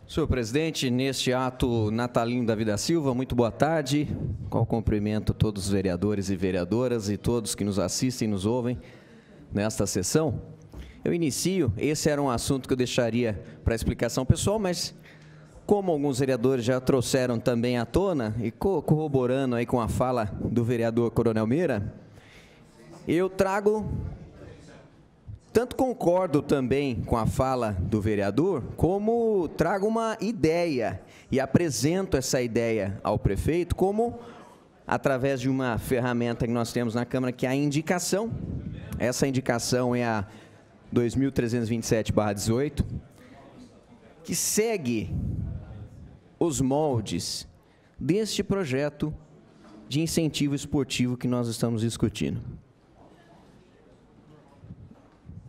Senhor presidente, neste ato natalino da Vida Silva, muito boa tarde. Com cumprimento a todos os vereadores e vereadoras e todos que nos assistem e nos ouvem nesta sessão. Eu inicio, esse era um assunto que eu deixaria para explicação pessoal, mas como alguns vereadores já trouxeram também à tona e corroborando aí com a fala do vereador Coronel Meira, eu trago... Tanto concordo também com a fala do vereador, como trago uma ideia e apresento essa ideia ao prefeito como, através de uma ferramenta que nós temos na Câmara, que é a indicação. Essa indicação é a 2327/18, que segue os moldes deste projeto de incentivo esportivo que nós estamos discutindo.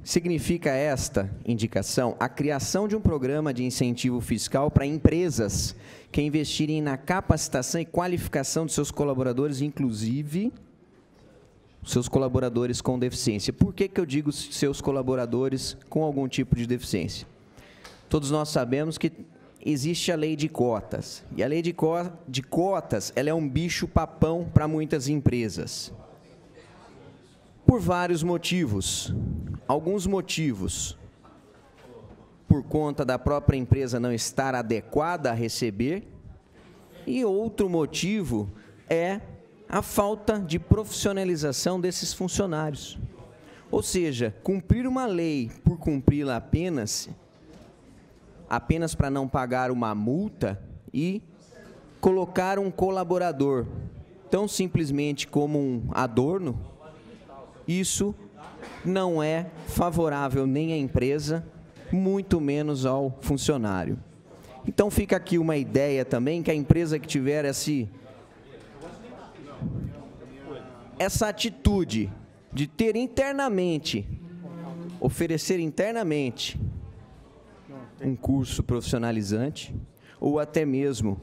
Significa esta indicação a criação de um programa de incentivo fiscal para empresas que investirem na capacitação e qualificação de seus colaboradores, inclusive seus colaboradores com deficiência. Por que eu digo seus colaboradores com algum tipo de deficiência? Todos nós sabemos que existe a lei de cotas, e a lei de cotas ela é um bicho-papão para muitas empresas. Por vários motivos. Alguns motivos, por conta da própria empresa não estar adequada a receber, e outro motivo é a falta de profissionalização desses funcionários. Ou seja, cumprir uma lei por cumpri-la apenas para não pagar uma multa e colocar um colaborador tão simplesmente como um adorno, isso não é favorável nem à empresa, muito menos ao funcionário. Então fica aqui uma ideia também, que a empresa que tiver essa atitude de ter internamente, oferecer internamente um curso profissionalizante, ou até mesmo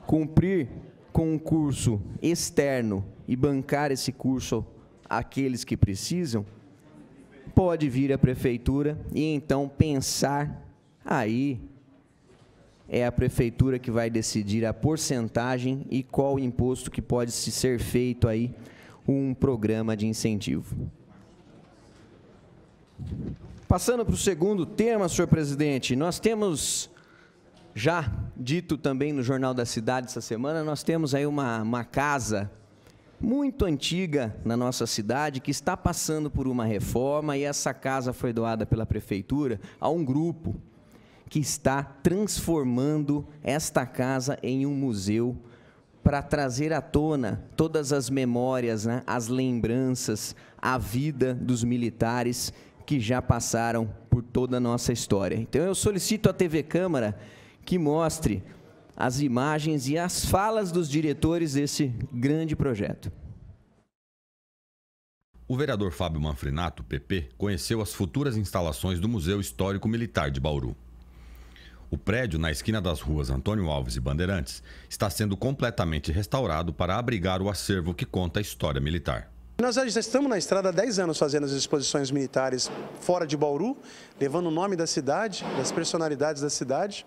cumprir com um curso externo e bancar esse curso àqueles que precisam, pode vir à prefeitura e então pensar, aí é a prefeitura que vai decidir a porcentagem e qual imposto que pode ser feito aí um programa de incentivo. Passando para o segundo tema, senhor presidente, nós temos já dito também no Jornal da Cidade essa semana, nós temos aí uma casa muito antiga na nossa cidade, que está passando por uma reforma, e essa casa foi doada pela prefeitura a um grupo que está transformando esta casa em um museu para trazer à tona todas as memórias, né, as lembranças, a vida dos militares que já passaram por toda a nossa história. Então eu solicito à TV Câmara que mostre as imagens e as falas dos diretores desse grande projeto. O vereador Fábio Manfrinato, PP, conheceu as futuras instalações do Museu Histórico Militar de Bauru. O prédio, na esquina das ruas Antônio Alves e Bandeirantes, está sendo completamente restaurado para abrigar o acervo que conta a história militar. Nós já estamos na estrada há 10 anos fazendo as exposições militares fora de Bauru, levando o nome da cidade, das personalidades da cidade.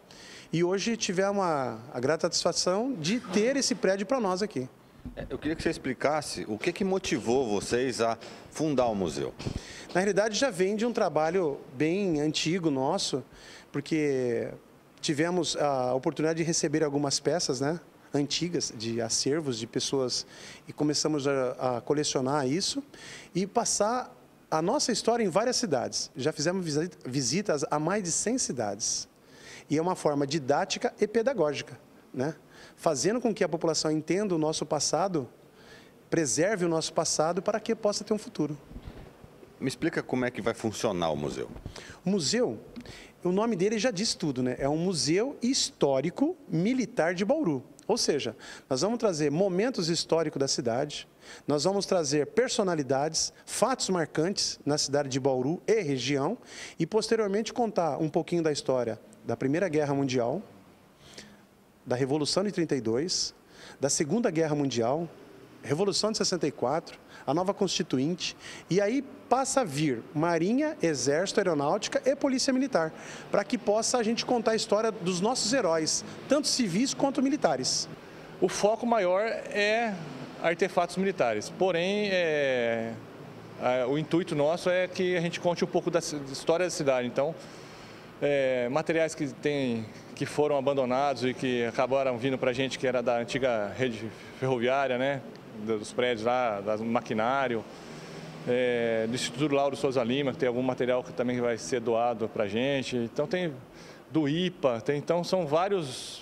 E hoje tivemos a grata satisfação de ter esse prédio para nós aqui. Eu queria que você explicasse o que motivou vocês a fundar o museu. Na realidade, já vem de um trabalho bem antigo nosso, porque tivemos a oportunidade de receber algumas peças, né, antigas, de acervos de pessoas, e começamos a colecionar isso e passar a nossa história em várias cidades. Já fizemos visitas a mais de 100 cidades. E é uma forma didática e pedagógica, né? Fazendo com que a população entenda o nosso passado, preserve o nosso passado para que possa ter um futuro. Me explica como é que vai funcionar o museu. O museu, o nome dele já diz tudo, né? É um Museu Histórico Militar de Bauru. Ou seja, nós vamos trazer momentos históricos da cidade, nós vamos trazer personalidades, fatos marcantes na cidade de Bauru e região, e posteriormente contar um pouquinho da história da Primeira Guerra Mundial, da Revolução de 32, da Segunda Guerra Mundial, Revolução de 64, a nova Constituinte, e aí passa a vir Marinha, Exército, Aeronáutica e Polícia Militar, para que possa a gente contar a história dos nossos heróis, tanto civis quanto militares. O foco maior é artefatos militares, porém, o intuito nosso é que a gente conte um pouco da história da cidade. Então, materiais que foram abandonados e que acabaram vindo para a gente, que era da antiga rede ferroviária, né? Dos prédios lá, do maquinário, do Instituto Lauro Souza Lima, que tem algum material que também vai ser doado para a gente. Então, tem do IPA, então são vários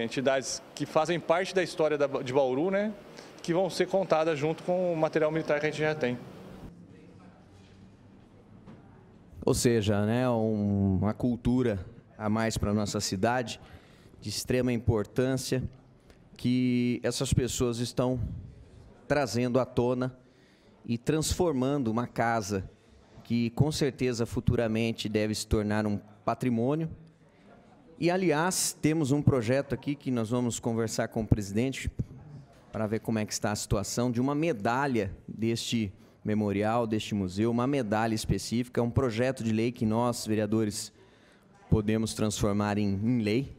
entidades que fazem parte da história de Bauru, né? Que vão ser contadas junto com o material militar que a gente já tem. Ou seja, né, uma cultura a mais para a nossa cidade, de extrema importância, que essas pessoas estão trazendo à tona e transformando uma casa que, com certeza, futuramente deve se tornar um patrimônio. E, aliás, temos um projeto aqui que nós vamos conversar com o presidente para ver como é que está a situação de uma medalha deste memorial, deste museu, uma medalha específica, um projeto de lei que nós, vereadores, podemos transformar em lei,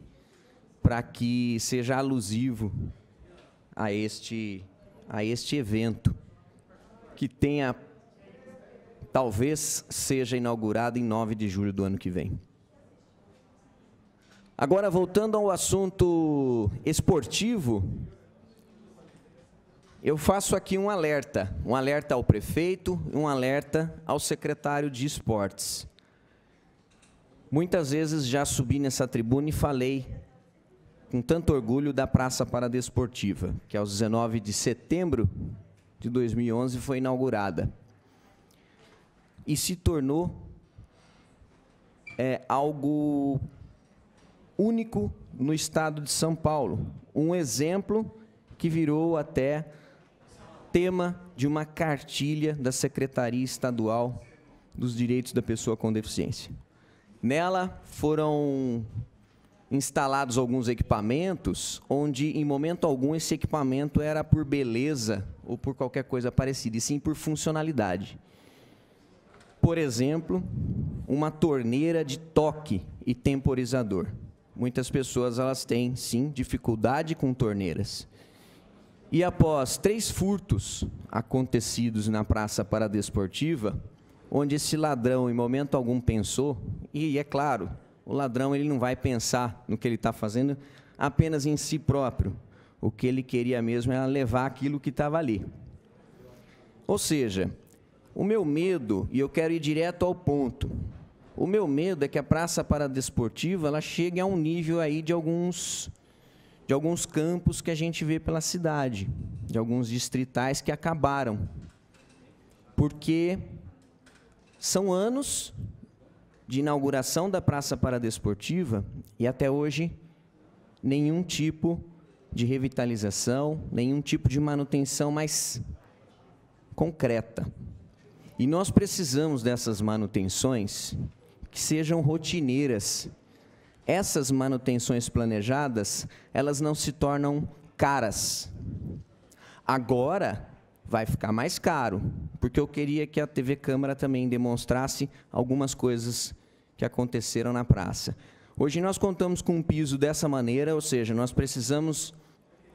para que seja alusivo a este evento, que talvez seja inaugurado em 9 de julho do ano que vem. Agora, voltando ao assunto esportivo, eu faço aqui um alerta ao prefeito e um alerta ao secretário de esportes. Muitas vezes já subi nessa tribuna e falei com tanto orgulho da Praça Paradesportiva, que aos 19 de setembro de 2011 foi inaugurada. E se tornou algo único no estado de São Paulo. Um exemplo que virou até tema de uma cartilha da Secretaria Estadual dos Direitos da Pessoa com Deficiência. Nela foram instalados alguns equipamentos, onde em momento algum esse equipamento era por beleza ou por qualquer coisa parecida, e sim por funcionalidade. Por exemplo, uma torneira de toque e temporizador. Muitas pessoas elas têm, sim, dificuldade com torneiras. E após 3 furtos acontecidos na Praça Paradesportiva, onde esse ladrão, em momento algum, pensou, e é claro, o ladrão ele não vai pensar no que ele está fazendo apenas em si próprio. O que ele queria mesmo era levar aquilo que estava ali. Ou seja, o meu medo, e eu quero ir direto ao ponto, o meu medo é que a Praça Paradesportiva ela chegue a um nível aí de alguns campos que a gente vê pela cidade, de alguns distritais que acabaram, porque são anos de inauguração da Praça Paradesportiva e até hoje nenhum tipo de revitalização, nenhum tipo de manutenção mais concreta. E nós precisamos dessas manutenções que sejam rotineiras. Essas manutenções planejadas, elas não se tornam caras. Agora vai ficar mais caro, porque eu queria que a TV Câmara também demonstrasse algumas coisas que aconteceram na praça. Hoje nós contamos com um piso dessa maneira, ou seja, nós precisamos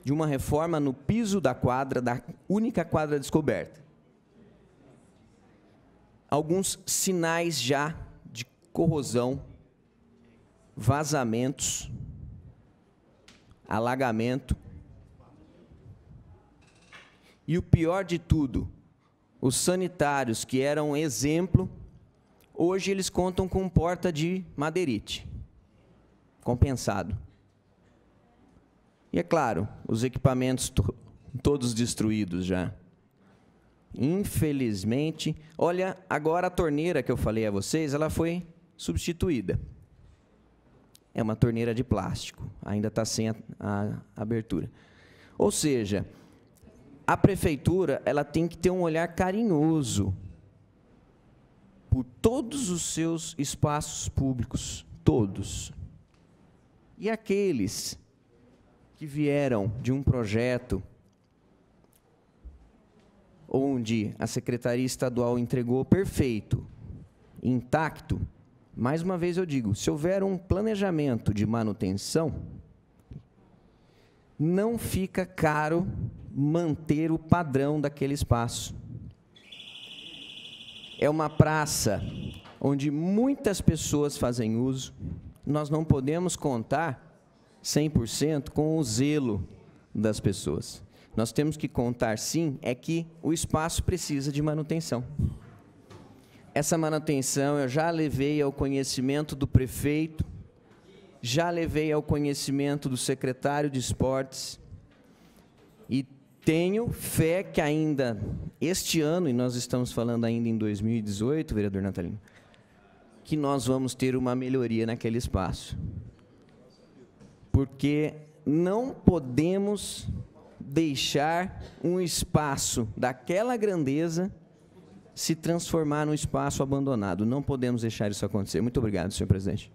de uma reforma no piso da quadra, da única quadra descoberta. Alguns sinais já de corrosão, vazamentos, alagamento. E o pior de tudo, os sanitários que eram exemplo, hoje eles contam com porta de madeirite, compensado. E é claro, os equipamentos todos destruídos já. Infelizmente, olha, agora a torneira que eu falei a vocês, ela foi substituída. É uma torneira de plástico, ainda está sem a abertura. Ou seja, a prefeitura ela tem que ter um olhar carinhoso por todos os seus espaços públicos, todos. E aqueles que vieram de um projeto onde a Secretaria Estadual entregou perfeito, intacto, mais uma vez eu digo, se houver um planejamento de manutenção, não fica caro manter o padrão daquele espaço. É uma praça onde muitas pessoas fazem uso, nós não podemos contar 100% com o zelo das pessoas. Nós temos que contar, sim, é que o espaço precisa de manutenção. Essa manutenção eu já levei ao conhecimento do prefeito, já levei ao conhecimento do secretário de esportes e tenho fé que ainda este ano, e nós estamos falando ainda em 2018, vereador Natalino, que nós vamos ter uma melhoria naquele espaço. Porque não podemos deixar um espaço daquela grandeza se transformar num espaço abandonado. Não podemos deixar isso acontecer. Muito obrigado, senhor presidente.